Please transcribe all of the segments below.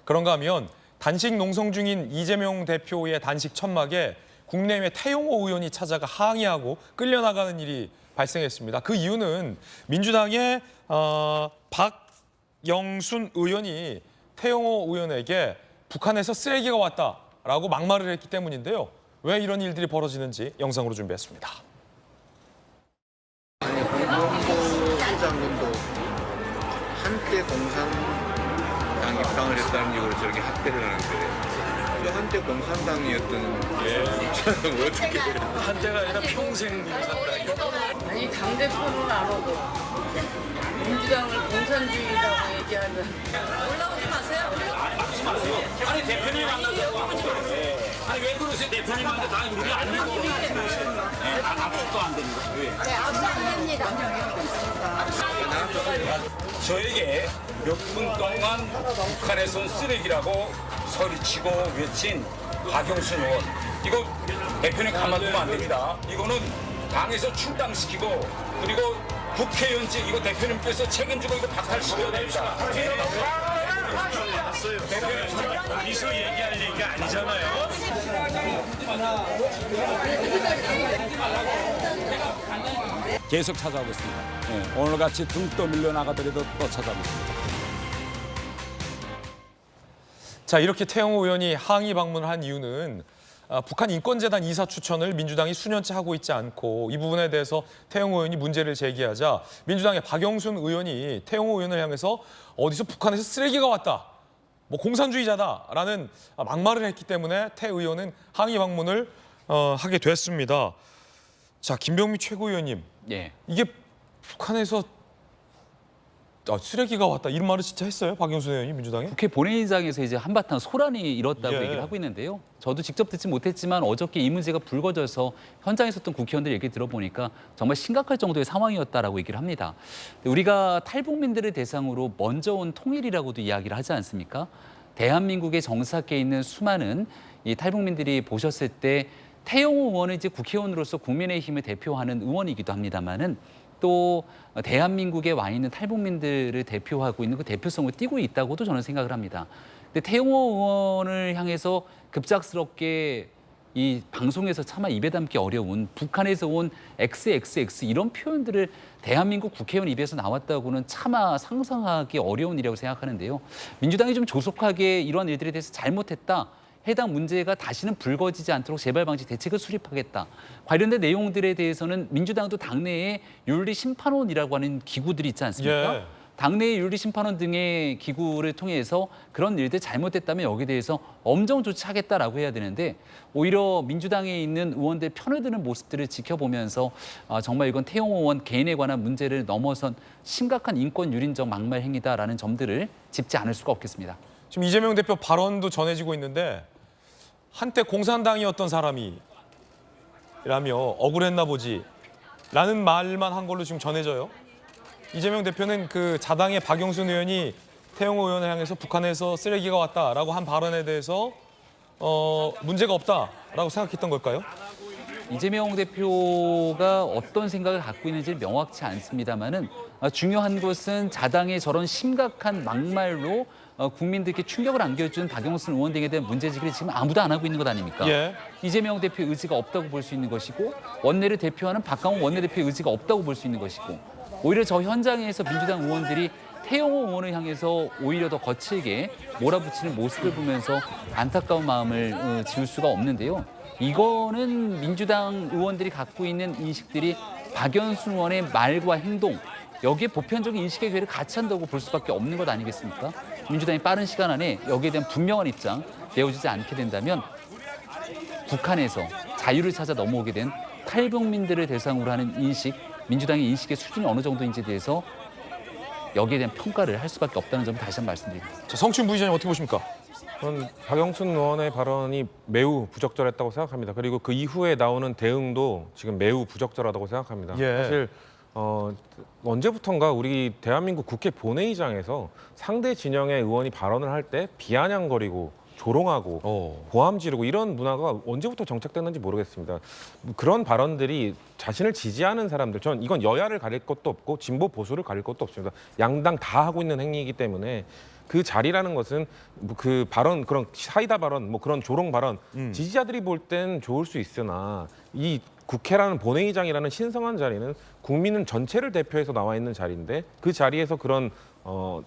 그런가 하면 단식 농성 중인 이재명 대표의 단식 천막에 국내외 태용호 의원이 찾아가 항의하고 끌려나가는 일이 발생했습니다. 그 이유는 민주당의 박영순 의원이 태용호 의원에게 북한에서 쓰레기가 왔다라고 막말을 했기 때문인데요. 왜 이런 일들이 벌어지는지 영상으로 준비했습니다. 아니, 공무원부 장관도 한때 공산당 입당을 했다는 이유로 저렇게 학대를 하는데 그 한때 공산당이었던 저는 어떻게 한때가 아니라 평생 공산당이요. 아니 당대표는 안 오고 민주당을 공산주의라고 얘기하면 올라오지 마세요. 아니 대표님 만나자고 아니 왜 그러세요? 대표님한테 다 우리 안 되고 압수도 안 됩니다. 왜? 네, 압수 안 됩니다. 저에게 몇 분 동안 북한에서 온 쓰레기라고 소리치고 외친 박영순 의원, 이거 대표님 가만두면 안 됩니다. 이거는 당에서 출당시키고 그리고 국회의원직 이거 대표님께서 책임지고 이거 박탈시켜야 됩니다. 대표님 여기서 얘기할 얘기가 아니잖아요. 계속 찾아오고 있습니다. 네, 오늘같이 등 떠밀려 나가더라도 또 찾아오고 있습니다. 자, 이렇게 태영호 의원이 항의 방문을 한 이유는 북한 인권재단 이사 추천을 민주당이 수년째 하고 있지 않고 이 부분에 대해서 태영호 의원이 문제를 제기하자 민주당의 박영순 의원이 태영호 의원을 향해서 어디서 북한에서 쓰레기가 왔다, 뭐 공산주의자다라는 막말을 했기 때문에 태 의원은 항의 방문을 하게 됐습니다. 자, 김병미 최고위원님, 예. 이게 북한에서 쓰레기가 왔다 이런 말을 진짜 했어요? 박영순 의원이 민주당에? 국회 본회의장에서 이제 한바탕 소란이 일었다고 예. 얘기를 하고 있는데요. 저도 직접 듣지 못했지만 어저께 이 문제가 불거져서 현장에 있었던 국회의원들 얘기 들어보니까 정말 심각할 정도의 상황이었다라고 얘기를 합니다. 우리가 탈북민들을 대상으로 먼저 온 통일이라고도 이야기를 하지 않습니까? 대한민국의 정사께 있는 수많은 이 탈북민들이 보셨을 때 태영호 의원은 이제 국회의원으로서 국민의힘을 대표하는 의원이기도 합니다만은 또 대한민국에 와 있는 탈북민들을 대표하고 있는 그 대표성을 띠고 있다고도 저는 생각을 합니다. 근데 태영호 의원을 향해서 급작스럽게 이 방송에서 차마 입에 담기 어려운 북한에서 온 XXX 이런 표현들을 대한민국 국회의원 입에서 나왔다고는 차마 상상하기 어려운 일이라고 생각하는데요. 민주당이 좀 조속하게 이런 일들에 대해서 잘못했다, 해당 문제가 다시는 불거지지 않도록 재발 방지 대책을 수립하겠다. 관련된 내용들에 대해서는 민주당도 당내에 윤리심판원이라고 하는 기구들이 있지 않습니까? 예. 당내의 윤리심판원 등의 기구를 통해서 그런 일들 잘못됐다면 여기에 대해서 엄정 조치하겠다라고 해야 되는데 오히려 민주당에 있는 의원들 편을 드는 모습들을 지켜보면서 정말 이건 태영호 의원 개인에 관한 문제를 넘어선 심각한 인권 유린적 막말 행위다라는 점들을 짚지 않을 수가 없겠습니다. 지금 이재명 대표 발언도 전해지고 있는데 한때 공산당이었던 사람이라며 억울했나 보지 라는 말만 한 걸로 지금 전해져요. 이재명 대표는 그 자당의 박영순 의원이 태영호 의원을 향해서 북한에서 쓰레기가 왔다라고 한 발언에 대해서 문제가 없다라고 생각했던 걸까요? 이재명 대표가 어떤 생각을 갖고 있는지 명확치 않습니다만은 중요한 것은 자당의 저런 심각한 막말로 국민들께 충격을 안겨준 박영순 의원 등에 대한 문제제기를 지금 아무도 안 하고 있는 것 아닙니까? 예. 이재명 대표의 의지가 없다고 볼 수 있는 것이고 원내를 대표하는 박강원 원내대표의 의지가 없다고 볼 수 있는 것이고 오히려 저 현장에서 민주당 의원들이 태영호 의원을 향해서 오히려 더 거칠게 몰아붙이는 모습을 보면서 안타까운 마음을 지울 수가 없는데요. 이거는 민주당 의원들이 갖고 있는 인식들이 박영순 의원의 말과 행동 여기에 보편적인 인식의 궤를 같이 한다고 볼 수밖에 없는 것 아니겠습니까? 민주당이 빠른 시간 안에 여기에 대한 분명한 입장 내어주지 않게 된다면 북한에서 자유를 찾아 넘어오게 된 탈북민들을 대상으로 하는 인식, 민주당의 인식의 수준이 어느 정도인지에 대해서 여기에 대한 평가를 할 수밖에 없다는 점을 다시 한번 말씀드립니다. 자, 성춘 부의장님 어떻게 보십니까? 저는 박영순 의원의 발언이 매우 부적절했다고 생각합니다. 그리고 그 이후에 나오는 대응도 지금 매우 부적절하다고 생각합니다. 예. 사실 언제부턴가 우리 대한민국 국회 본회의장에서 상대 진영의 의원이 발언을 할 때 비아냥거리고 조롱하고 고함 지르고 이런 문화가 언제부터 정착됐는지 모르겠습니다. 그런 발언들이 자신을 지지하는 사람들, 전 이건 여야를 가릴 것도 없고 진보 보수를 가릴 것도 없습니다. 양당 다 하고 있는 행위이기 때문에 그 자리라는 것은 뭐 그 발언, 그런 사이다 발언, 뭐 그런 조롱 발언, 지지자들이 볼 땐 좋을 수 있으나 이 국회라는 본회의장이라는 신성한 자리는 국민은 전체를 대표해서 나와 있는 자리인데 그 자리에서 그런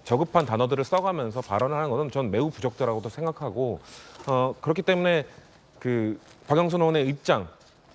저급한 단어들을 써가면서 발언을 하는 것은 전 매우 부적절하고도 생각하고 그렇기 때문에 그 박영선 의원의 입장,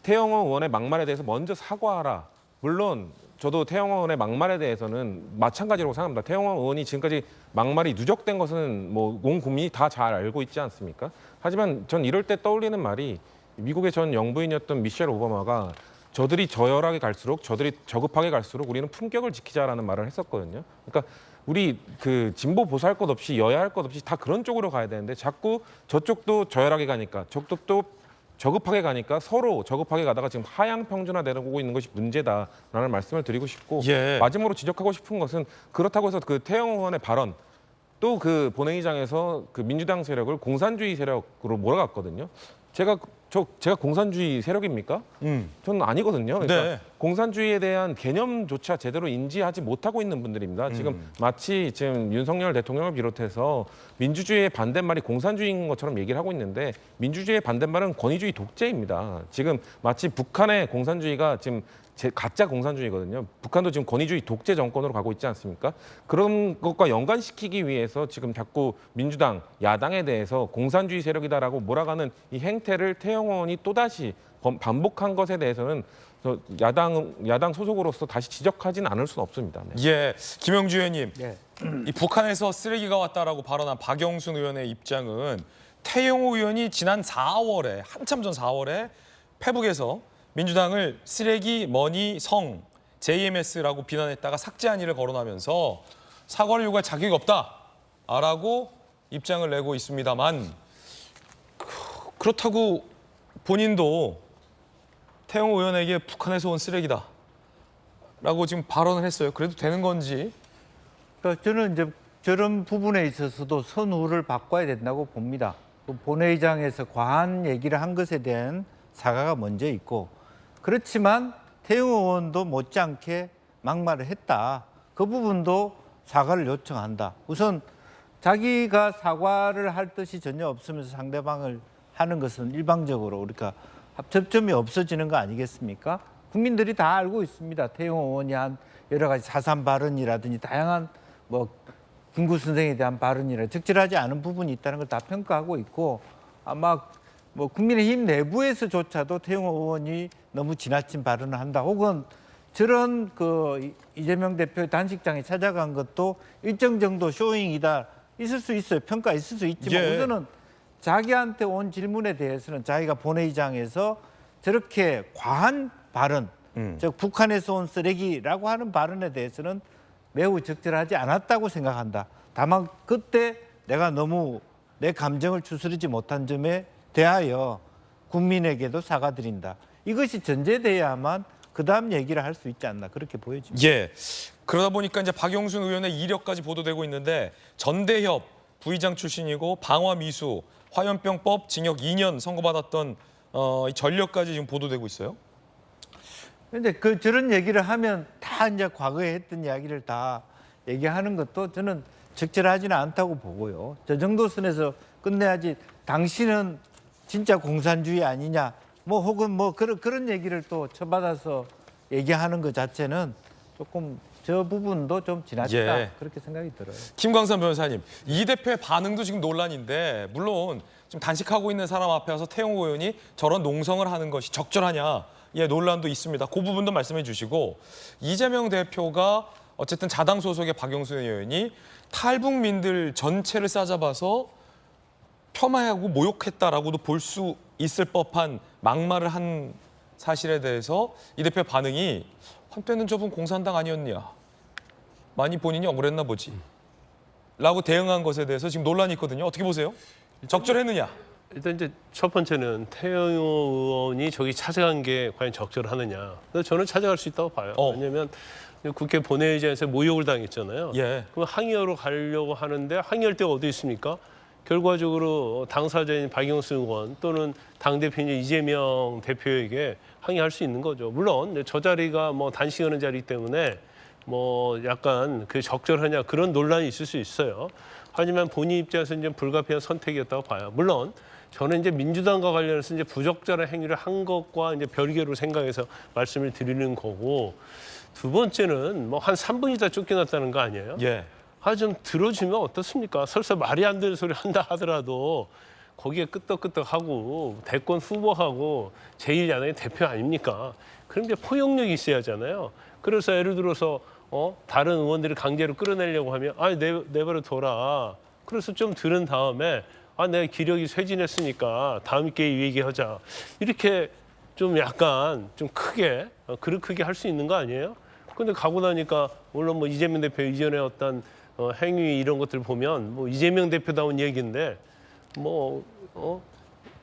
태영호 의원의 막말에 대해서 먼저 사과하라. 물론 저도 태영호 의원의 막말에 대해서는 마찬가지라고 생각합니다. 태영호 의원이 지금까지 막말이 누적된 것은 뭐 온 국민이 다 잘 알고 있지 않습니까? 하지만 전 이럴 때 떠올리는 말이 미국의 전 영부인이었던 미셸 오바마가 저들이 저열하게 갈수록 저들이 저급하게 갈수록 우리는 품격을 지키자라는 말을 했었거든요. 그러니까 우리 그 진보 보수 할 것 없이 여야 할 것 없이 다 그런 쪽으로 가야 되는데 자꾸 저쪽도 저열하게 가니까 저쪽도 저급하게 가니까 서로 저급하게 가다가 지금 하향 평준화되고 있는 것이 문제다라는 말씀을 드리고 싶고 예. 마지막으로 지적하고 싶은 것은 그렇다고 해서 그 태영호 의원의 발언 또 그 본회의장에서 그 민주당 세력을 공산주의 세력으로 몰아갔거든요. 제가 공산주의 세력입니까? 저는 아니거든요. 그러니까 네. 공산주의에 대한 개념조차 제대로 인지하지 못하고 있는 분들입니다. 지금 마치 지금 윤석열 대통령을 비롯해서 민주주의의 반대말이 공산주의인 것처럼 얘기를 하고 있는데 민주주의의 반대말은 권위주의 독재입니다. 지금 마치 북한의 공산주의가 지금 가짜 공산주의거든요. 북한도 지금 권위주의 독재 정권으로 가고 있지 않습니까? 그런 것과 연관시키기 위해서 지금 자꾸 민주당, 야당에 대해서 공산주의 세력이다라고 몰아가는 이 행태를 태영호 의원이 또다시 반복한 것에 대해서는 야당 소속으로서 다시 지적하지는 않을 수는 없습니다. 네. 예, 김영주 의원님, 네. 이 북한에서 쓰레기가 왔다라고 발언한 박영순 의원의 입장은 태영호 의원이 지난 4월에 한참 전 4월에 페북에서 민주당을 쓰레기, 머니, 성, JMS라고 비난했다가 삭제한 일을 거론하면서 사과를 요구할 자격이 없다라고 입장을 내고 있습니다만 그렇다고 본인도 태영호 의원에게 북한에서 온 쓰레기다라고 지금 발언을 했어요. 그래도 되는 건지. 그러니까 저는 이제 저런 부분에 있어서도 선후를 바꿔야 된다고 봅니다. 그 본회의장에서 과한 얘기를 한 것에 대한 사과가 먼저 있고 그렇지만 태영호 의원도 못지않게 막말을 했다. 그 부분도 사과를 요청한다. 우선 자기가 사과를 할 뜻이 전혀 없으면서 상대방을 하는 것은 일방적으로 우리가 접점이 없어지는 거 아니겠습니까? 국민들이 다 알고 있습니다. 태영호 의원이 한 여러 가지 사산 발언이라든지 다양한 뭐 김구 선생에 대한 발언이라 적절하지 않은 부분이 있다는 걸 다 평가하고 있고 아마 뭐 국민의힘 내부에서조차도 태영호 의원이 너무 지나친 발언을 한다. 혹은 저런 그 이재명 대표의 단식장에 찾아간 것도 일정 정도 쇼잉이다. 있을 수 있어요. 평가 있을 수 있지만 예. 우선은 자기한테 온 질문에 대해서는 자기가 본회의장에서 저렇게 과한 발언, 즉 북한에서 온 쓰레기라고 하는 발언에 대해서는 매우 적절하지 않았다고 생각한다. 다만 그때 내가 너무 내 감정을 추스르지 못한 점에 대하여 국민에게도 사과드린다. 이것이 전제돼야만 그다음 얘기를 할 수 있지 않나 그렇게 보여집니다. 예. 그러다 보니까 이제 박영순 의원의 이력까지 보도되고 있는데 전대협 부의장 출신이고 방화미수 화염병법 징역 2년 선고받았던 이 전력까지 지금 보도되고 있어요. 그런데 그 저런 얘기를 하면 다 이제 과거에 했던 이야기를 다 얘기하는 것도 저는 적절하지는 않다고 보고요. 저 정도 선에서 끝내야지. 당신은 진짜 공산주의 아니냐, 뭐 혹은 뭐 그런 얘기를 또 쳐받아서 얘기하는 것 자체는 조금 저 부분도 좀 지나치다 예. 그렇게 생각이 들어요. 김광선 변호사님, 이 대표의 반응도 지금 논란인데 물론 지금 단식하고 있는 사람 앞에 와서 태영호 의원이 저런 농성을 하는 것이 적절하냐, 예, 논란도 있습니다. 그 부분도 말씀해 주시고 이재명 대표가 어쨌든 자당 소속의 박영순 의원이 탈북민들 전체를 싸잡아서 폄하하고 모욕했다라고도 볼 수 있을 법한 막말을 한 사실에 대해서 이 대표의 반응이 한때는 저분 공산당 아니었냐, 많이 본인이 억울했나 보지 라고 대응한 것에 대해서 지금 논란이 있거든요. 어떻게 보세요? 적절했느냐? 일단 이제 첫 번째는 태영호 의원이 저기 찾아간 게 과연 적절하느냐. 그래서 저는 찾아갈 수 있다고 봐요. 왜냐하면 국회 본회의장에서 모욕을 당했잖아요. 예. 그럼 항의하러 가려고 하는데 항의할 데가 어디 있습니까? 결과적으로 당사자인 박영순 의원 또는 당대표인 이재명 대표에게 항의할 수 있는 거죠. 물론 저 자리가 뭐 단식하는 자리 때문에 뭐 약간 그 적절하냐 그런 논란이 있을 수 있어요. 하지만 본인 입장에서 이제 불가피한 선택이었다고 봐요. 물론 저는 이제 민주당과 관련해서 이제 부적절한 행위를 한 것과 이제 별개로 생각해서 말씀을 드리는 거고, 두 번째는 뭐 한 3분 있다 쫓겨났다는 거 아니에요? 예. 좀 들어주면 어떻습니까? 설사 말이 안 되는 소리 한다 하더라도 거기에 끄떡끄떡하고 대권 후보하고 제1야당의 대표 아닙니까? 그런 게 포용력이 있어야 하잖아요. 그래서 예를 들어서 다른 의원들이 강제로 끌어내려고 하면 내버려 둬라. 그래서 좀 들은 다음에 내가 기력이 쇠진했으니까 다음 기회에 얘기하자. 이렇게 좀 약간 좀 크게 그릇 크게 할 수 있는 거 아니에요? 근데 가고 나니까 물론 뭐 이재명 대표 이전에 어떤 행위 이런 것들 보면 뭐 이재명 대표다운 얘기인데 뭐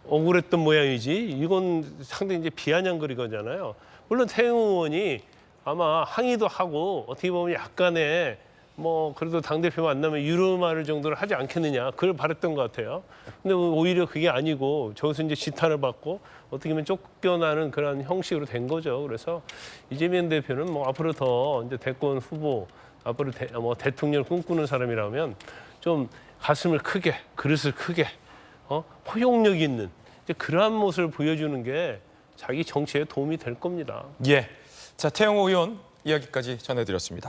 억울했던 모양이지. 이건 상당히 이제 비아냥거리거잖아요. 물론 태영 의원이 아마 항의도 하고 어떻게 보면 약간의 뭐 그래도 당대표 만나면 유름할 정도를 하지 않겠느냐, 그걸 바랬던 것 같아요. 근데 오히려 그게 아니고 저기서 이제 지탄을 받고 어떻게 보면 쫓겨나는 그런 형식으로 된 거죠. 그래서 이재명 대표는 뭐 앞으로 더 이제 대권 후보, 앞으로 대통령을 꿈꾸는 사람이라면 좀 가슴을 크게, 그릇을 크게, 포용력 있는 이제 그러한 모습을 보여주는 게 자기 정치에 도움이 될 겁니다. 예. 자, 태영호 의원 이야기까지 전해드렸습니다.